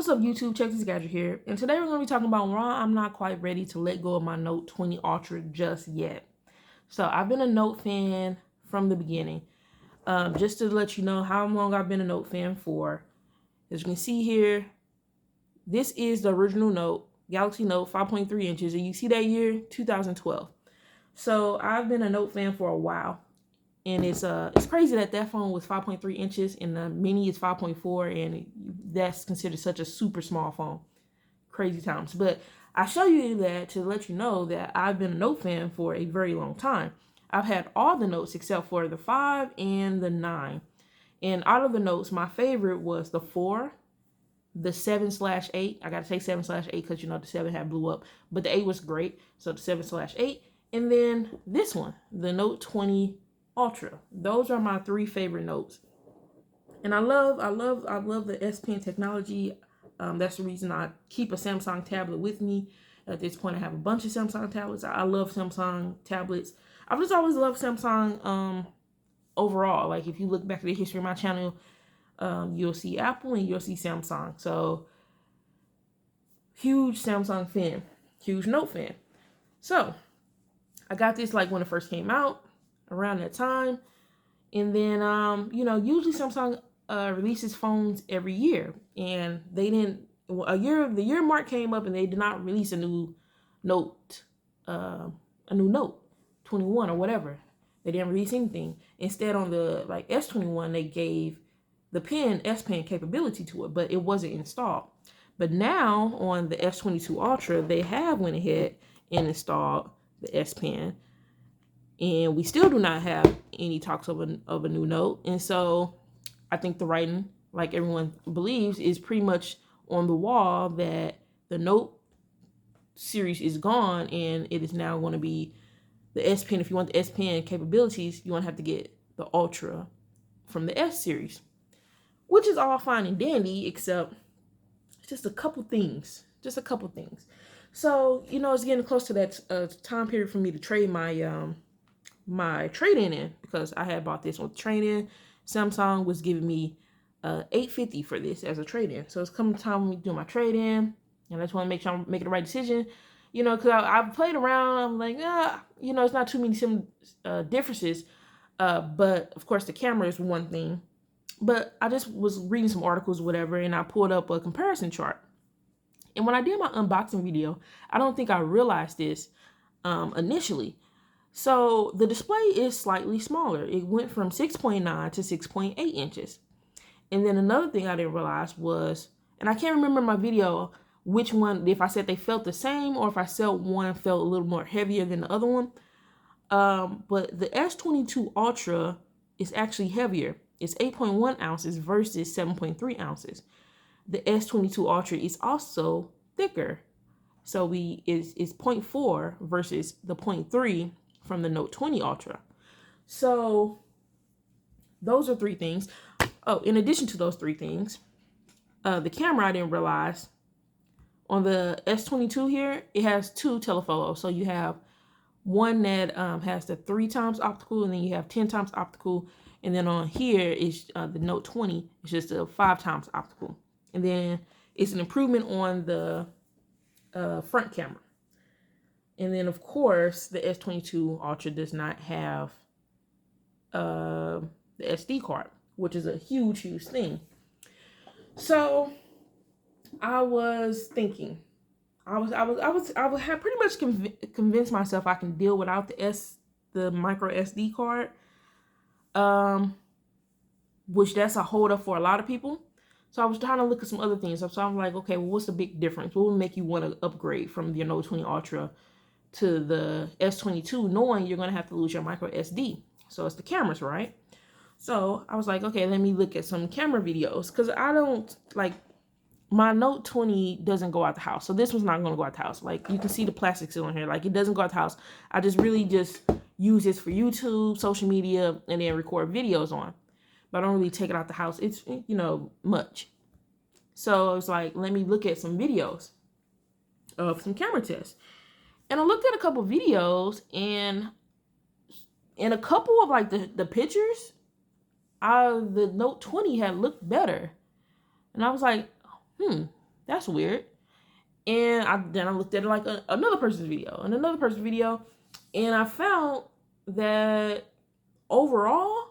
What's up, YouTube? Check this gadget here. And today we're going to be talking about why I'm not quite ready to let go of my Note 20 Ultra just yet. So I've been a Note fan from the beginning. Just to let you know how long I've been a Note fan for. As you can see here, this is the original Note, Galaxy Note 5.3 inches. And you see that year, 2012. So I've been a Note fan for a while. And it's crazy that phone was 5.3 inches and the mini is 5.4, and that's considered such a super small phone. Crazy times. But I show you that to let you know that I've been a Note fan for a very long time. I've had all the Notes except for the 5 and the 9. And out of the Notes, my favorite was the 4, the 7/8. I gotta say 7/8 because, you know, the 7 had blew up. But the 8 was great. So the 7/8. And then this one, the Note 20 Ultra. Those are my 3 favorite Notes. And I love the S Pen technology. That's the reason I keep a Samsung tablet with me. At this point, I have a bunch of Samsung tablets. I love Samsung tablets. I've just always loved Samsung overall. Like, if you look back at the history of my channel, you'll see Apple and you'll see Samsung. So, huge Samsung fan. Huge Note fan. So, I got this like when it first came out, around that time. And then, you know, usually Samsung releases phones every year. And they didn't, the year mark came up and they did not release a new Note 21 or whatever. They didn't release anything. Instead, on the like S21, they gave the S Pen capability to it, but it wasn't installed. But now on the S22 Ultra, they have went ahead and installed the S Pen. And we still do not have any talks of a new Note. And so I think the writing, like everyone believes, is pretty much on the wall that the Note series is gone and it is now going to be the S Pen. If you want the S Pen capabilities, you want to have to get the Ultra from the S series, which is all fine and dandy, except just a couple things. So, you know, it's getting close to that time period for me to trade my trade-in in, because I had bought this with trade-in. Samsung was giving me $850 for this as a trade-in. So it's coming time for me to do my trade-in, and I just want to make sure I'm making the right decision. You know, because I've played around. I'm like, you know, it's not too many differences. But of course, the camera is one thing. But I just was reading some articles, whatever, and I pulled up a comparison chart. And when I did my unboxing video, I don't think I realized this initially. So the display is slightly smaller. It went from 6.9 to 6.8 inches. And then another thing I didn't realize was, and I can't remember in my video which one, if I said they felt the same or if I said one felt a little more heavier than the other one. But the S22 Ultra is actually heavier. It's 8.1 ounces versus 7.3 ounces. The S22 Ultra is also thicker. So it's 0.4 versus the 0.3 from the Note 20 Ultra. So those are 3 things. Oh, in addition to those 3 things, the camera, I didn't realize, on the S22 here, it has 2 telephotos. So you have one that has the 3 times optical, and then you have 10 times optical. And then on here is the Note 20. It's just a 5 times optical. And then it's an improvement on the front camera. And then, of course, the S22 Ultra does not have the SD card, which is a huge, huge thing. So I was thinking, I had pretty much convinced myself I can deal without the micro SD card, which that's a hold up for a lot of people. So I was trying to look at some other things. So I'm like, okay, well, what's the big difference? What would make you want to upgrade from your Note 20 Ultra to the S22, knowing you're going to have to lose your micro SD? So it's the cameras, right? So I was like, okay, let me look at some camera videos, because I don't, like, my Note 20 doesn't go out the house. So this one's not going to go out the house. Like, you can see the plastic still in here. Like, it doesn't go out the house. I just really just use this for YouTube, social media, and then record videos on. But I don't really take it out the house. It's, you know, much. So I was like, let me look at some videos of some camera tests. And I looked at a couple videos, and in a couple of like the pictures, the Note 20 had looked better. And I was like, that's weird. And then I looked at like another person's video and another person's video, and I found that overall,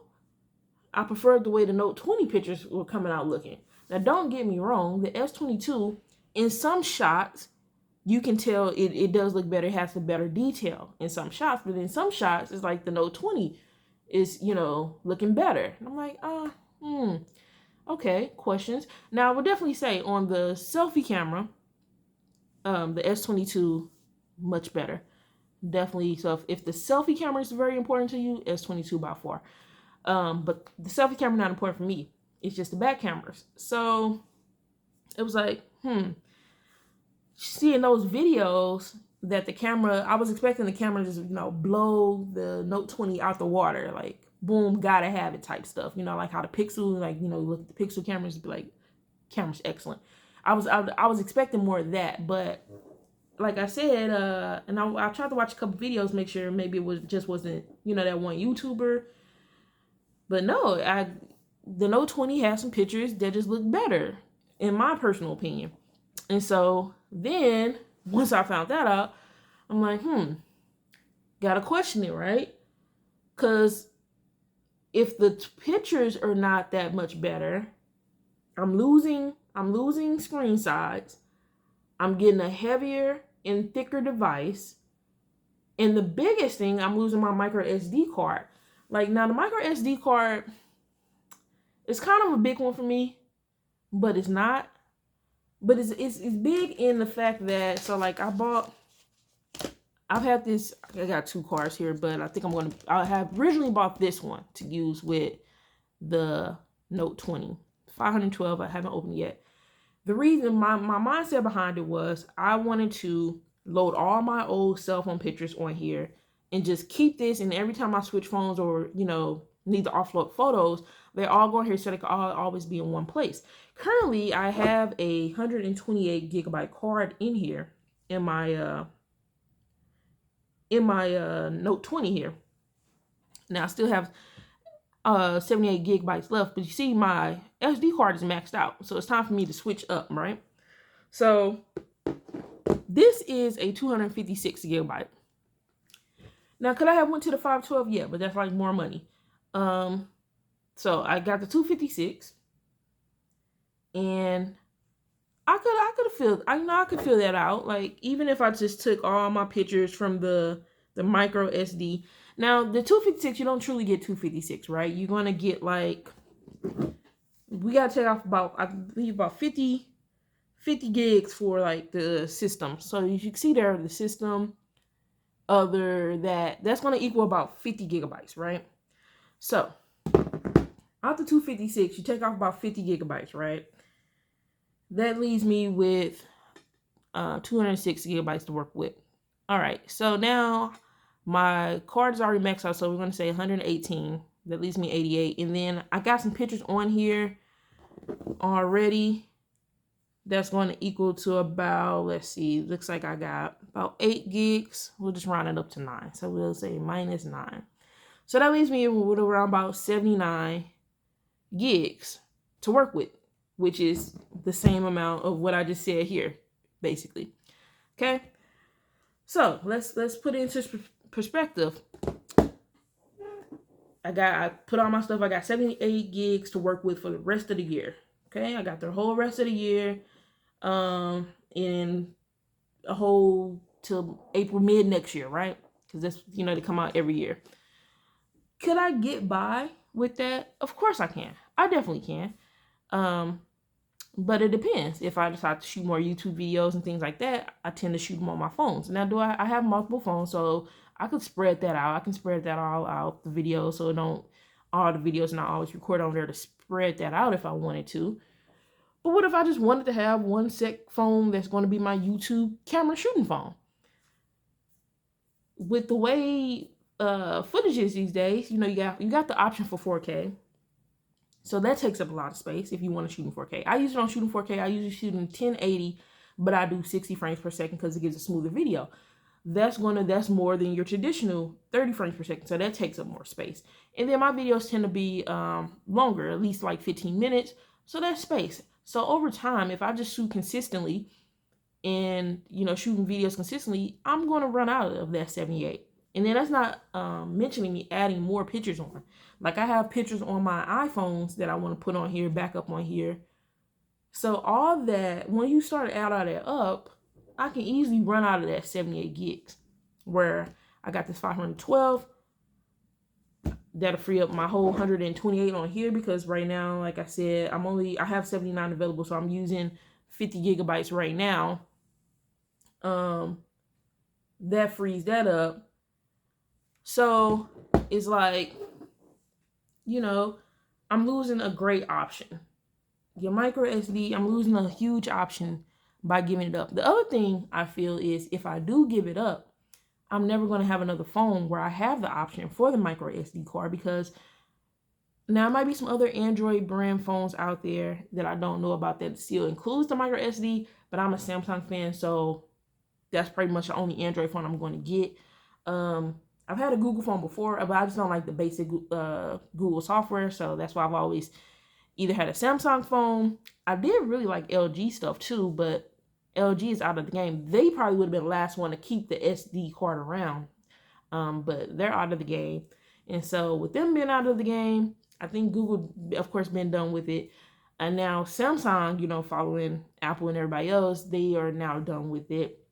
I preferred the way the Note 20 pictures were coming out looking. Now, don't get me wrong, the S22, in some shots, you can tell it does look better. It has the better detail in some shots, but in some shots, it's like the Note 20 is, looking better. And I'm like, okay, questions. Now, I would definitely say on the selfie camera, the S22, much better. Definitely. So if the selfie camera is very important to you, S22 by far. But the selfie camera not important for me. It's just the back cameras. So it was like, seeing those videos that the camera, I was expecting the camera to just, blow the Note 20 out the water, like boom, gotta have it type stuff. Like how the Pixel, like, look at the Pixel cameras, be like, camera's excellent. I was expecting more of that, but like I said, and I tried to watch a couple videos, make sure maybe it wasn't, that one YouTuber. But no, the Note 20 has some pictures that just look better, in my personal opinion. And so then, once I found that out, I'm like, gotta question it, right? Because if the pictures are not that much better, I'm losing screen size. I'm getting a heavier and thicker device. And the biggest thing, I'm losing my micro SD card. Like, now the micro SD card, it's kind of a big one for me, but it's not. But it's big in the fact that, so like I got two cards here, but I think I have originally bought this one to use with the Note 20. 512, I haven't opened yet. The reason, my mindset behind it was I wanted to load all my old cell phone pictures on here and just keep this, and every time I switch phones or, need to offload photos, they all go here so they can all always be in one place. Currently, I have a 128 gigabyte card in here in my Note 20 here. Now I still have 78 gigabytes left, but you see my SD card is maxed out, so it's time for me to switch up, right? So this is a 256 gigabyte. Now, could I have went to the 512? Yeah, but that's like more money. So I got the 256, and I could fill that out. Like, even if I just took all my pictures from the micro SD. Now, the 256, you don't truly get 256, right? You're going to get like, we got to take off about, I believe about 50 gigs for like the system. So you can see there, the system, that's going to equal about 50 gigabytes, right? So out the 256, you take off about 50 gigabytes, right? That leaves me with 206 gigabytes to work with. All right, so now my card is already maxed out, so we're going to say 118. That leaves me 88. And then I got some pictures on here already. That's going to equal to about, let's see, looks like I got about 8 gigs. We'll just round it up to 9. So we'll say minus 9. So that leaves me with around about 79 gigs to work with, which is the same amount of what I just said here, basically. Okay? So let's put it into perspective. I put all my stuff. I got 78 gigs to work with for the rest of the year. Okay, I got the whole rest of the year, in a whole till April mid next year, right? Because that's, they come out every year. Could I get by with that? Of course I can. I definitely can. But it depends. If I decide to shoot more YouTube videos and things like that, I tend to shoot them on my phones. Now, I have multiple phones, so I could spread that out. I can spread that all out, the videos, so all the videos not always record on there, to spread that out if I wanted to. But what if I just wanted to have one set phone that's going to be my YouTube camera shooting phone? With the way footage is these days, you got the option for 4K. So that takes up a lot of space if you want to shoot in 4K. I usually don't shoot in 4K. I usually shoot in 1080, but I do 60 frames per second because it gives a smoother video. That's more than your traditional 30 frames per second. So that takes up more space. And then my videos tend to be longer, at least like 15 minutes. So that's space. So over time, if I just shoot consistently and, you know, shooting videos consistently, I'm going to run out of that 78. And then that's not mentioning me adding more pictures on. Like I have pictures on my iPhones that I want to put on here, back up on here. So all that, when you start to add all that up, I can easily run out of that 78 gigs. Where I got this 512. That'll free up my whole 128 on here, because right now, like I said, I have 79 available, so I'm using 50 gigabytes right now. That frees that up. So it's like, you know, I'm losing a great option. Your micro SD, I'm losing a huge option by giving it up. The other thing I feel is if I do give it up, I'm never going to have another phone where I have the option for the micro SD card, because now there might be some other Android brand phones out there that I don't know about that still includes the micro SD, but I'm a Samsung fan, so that's pretty much the only Android phone I'm going to get. I've had a Google phone before, but I just don't like the basic Google software, so that's why I've always either had a Samsung phone. I did really like LG stuff too, but LG is out of the game. They probably would have been the last one to keep the SD card around, but they're out of the game. And so with them being out of the game, I think Google, of course, been done with it. And now Samsung, you know, following Apple and everybody else, they are now done with it.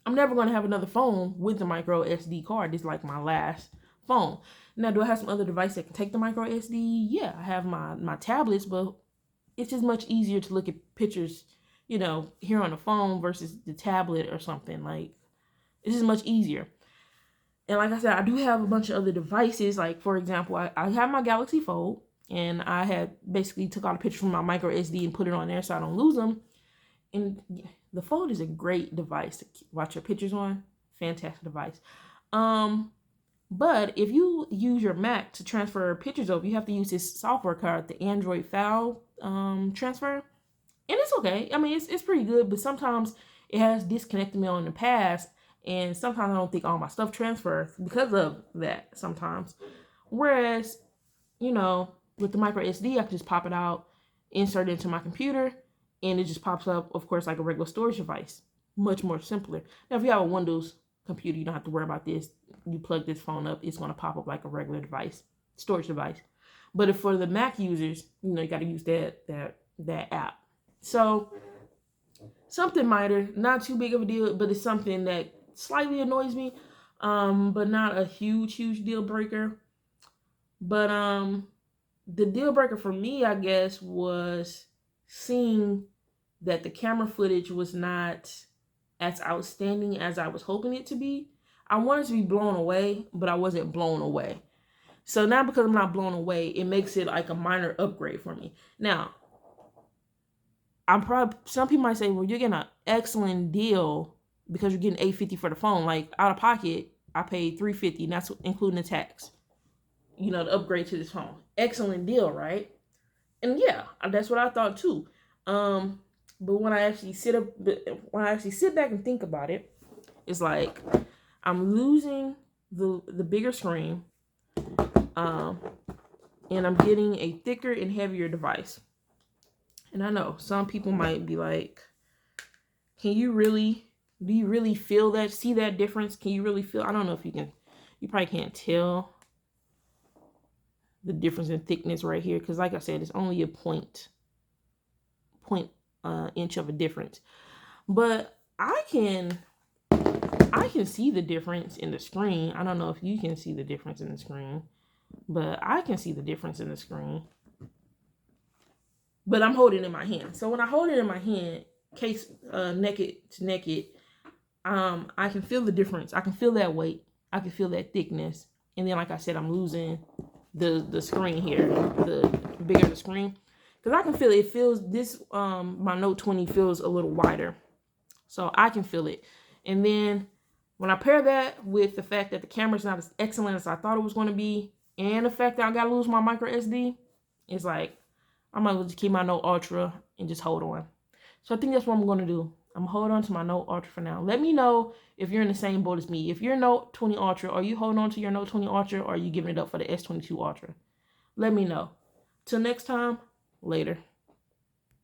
I'm never going to have another phone with the micro SD card. It's like my last phone. Now, do I have some other device that can take the micro SD? Yeah, I have my tablets, but it's just much easier to look at pictures, you know, here on the phone versus the tablet or something. Like, it's just much easier. And like I said, I do have a bunch of other devices. Like, for example, I have my Galaxy Fold, and I had basically took all the pictures from my micro SD and put it on there so I don't lose them. And the Fold is a great device to watch your pictures on. Fantastic device. But if you use your Mac to transfer pictures over, you have to use this software called the Android File Transfer. And it's okay. I mean, it's pretty good, but sometimes it has disconnected me in the past, and sometimes I don't think all my stuff transfers because of that sometimes. Whereas, you know, with the micro SD, I can just pop it out, insert it into my computer, and it just pops up, of course, like a regular storage device. Much more simpler. Now, if you have a Windows computer, you don't have to worry about this. You plug this phone up, it's going to pop up like a regular device, storage device. But if for the Mac users, you know, you got to use that app. So something minor, not too big of a deal, but it's something that slightly annoys me, but not a huge deal breaker. But the deal breaker for me, I guess, was seeing that the camera footage was not as outstanding as I was hoping it to be. I wanted to be blown away, but I wasn't blown away. So now, because I'm not blown away, it makes it like a minor upgrade for me. Now, some people might say, well, you're getting an excellent deal because you're getting $850 for the phone. Like, out of pocket, I paid $350, and that's including the tax, you know, to upgrade to this phone. Excellent deal, right? And yeah, that's what I thought too. But when I actually sit back and think about it, it's like I'm losing the bigger screen, and I'm getting a thicker and heavier device. And I know some people might be like, do you really feel that, see that difference? Can you really feel, I don't know if you can, you probably can't tell the difference in thickness right here, because like I said, it's only a point inch of a difference. But I can see the difference in the screen. I don't know if you can see the difference in the screen, but I can see the difference in the screen. But I'm holding it in my hand. So when I hold it in my hand, case naked to naked, I can feel the difference. I can feel that weight. I can feel that thickness. And then, like I said, I'm losing the screen here. The bigger the screen, because I can feel it. It feels this. My Note 20 feels a little wider, so I can feel it. And then when I pair that with the fact that the camera's not as excellent as I thought it was going to be, and the fact that I gotta lose my micro SD, it's like I might as well just keep my Note Ultra and just hold on. So I think that's what I'm going to do. I'm going to hold on to my Note Ultra for now. Let me know if you're in the same boat as me. If you're Note 20 Ultra, are you holding on to your Note 20 Ultra, or are you giving it up for the S22 Ultra? Let me know. Till next time, later.